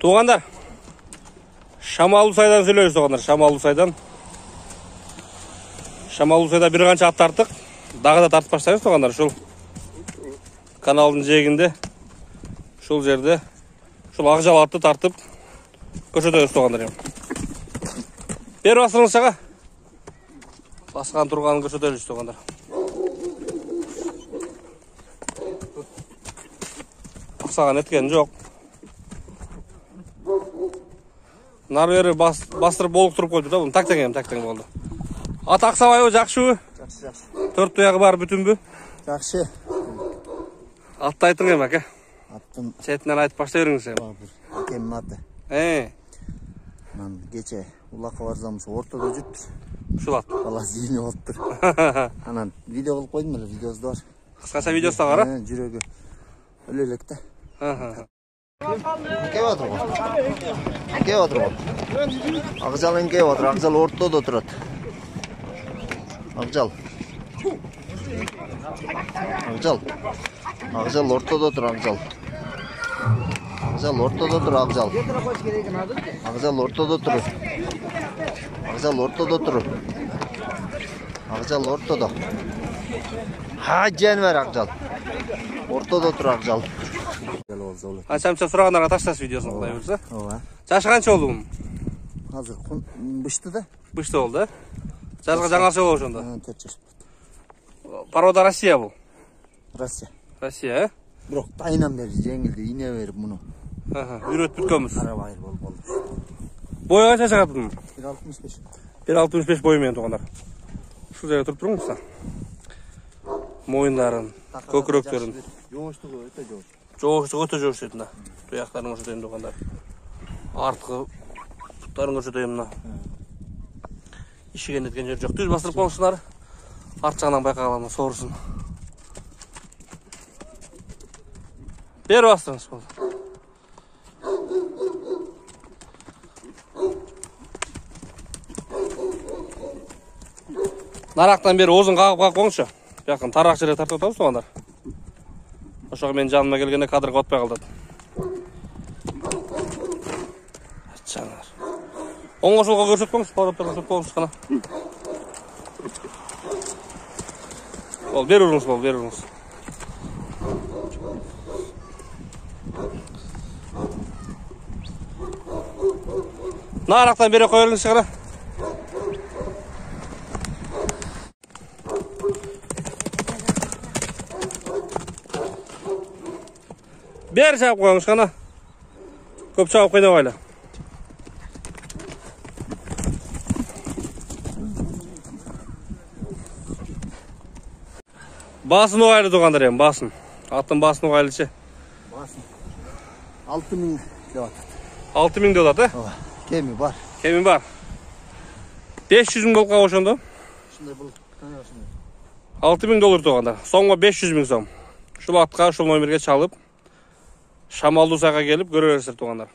Туғандар, Шамалу сайдан сөйлейіз туғандар, Шамалу сайдан. Шамалу сайда бір қанша ат тарттық. Дағыда тартып баштаймыз туғандар. Шул каналдың жегінде, шул жерде, шул ақжал атты тартып көрсетеміз туғандар. Бер басырыңыз шаға. Басқан тұрғанын көрсетеміз туғандар. Ақсаған еткен жоқ. Нар-бері бастырып болып тұрып қойды да, бұны тәк-тәң болды. Ат ақсабай жақшы. Жақсы. Төрт тұяғы бар бүтін бі? Жақсы. Атты айтың ем, әке? Аттың... Шетінен айтып башта өріңіз ем. Әкемнің аты. Кече улаққа барзамыз ортада жүртір. Шул ат? Баласы үйіне олыптыр. Анан видео қылып қойдым әлі, видеосы да бар. Қысқаша видеосы да бар, а? Жүрегі өлелікті. Кеп отыр ғой. Ақжал кеп отыр, Ақжал ортада тұрады. Ақжал ортада тұр, Ақжал. Ақжал ортада тұр, Ақжал. Ақжал ортада тұр. Ақжал ортада. Ха, жәнвер Ақжал. Ортада тұр, Ақжал. Қаншамша сұрағандарға таштас видеосын құдай өрсі? Жашы қанша олды бұның? Қазір бұшты да. Бұшты олды? Жазға жаңасы олыошында? 4 жаш. Порода Россия бұл? Россия. Россия, ә? Бірақ тайынан бері жеңілді, ине беріп мұны. Үйрет бүткенбіз. Қарабайыр болды. Бойы қанша шығады бұның? 1.65. 1.65 бойымен туғандар. Шу жерге тұрып тұрыңыз та. Мойындарын, көкіректерін. Жоғыштығы өте жоғыш. Жоғыштығы өте жоғыш етін. Тұяқтарын көрсетейін туғандар. Артқы тұттарын көрсетейін мұна. Ішіген еткен жер жоқ. Дүз бастырып қоңшылар. Арт жағынан байқағаламын, соғырсын. Бері бастырыңыз болды. Нарақтан бері озын қағып қоңшы. Яқын тарақ жерге тартып отамыз соғандар. Ошағы мен жаныма келгенде кадрға отпай қалдады. Жаңар. Оңға жолға көрсет қоңыз, паудапта көрсет қоңыз қана. Ол, бер ұрыңыз. Нарақтан бере қойылыңыз шығара. Бер шағып қойыңыз қана. Көп шағып қойна байлы. Басын оғайлы туғандар ем, басын. Аттың басын оғайлы ше? Басын. 6.000 деп атады. 6.000 деп атады, ә? Кеми бар. 500.000 болып қауошонда? Шындай бұл. 6.000 доллар туғандар. Соңға 500.000 сом. Шул атқа, шул номерге чалып, Шамалу сайға келіп көрерсіздер туғандар.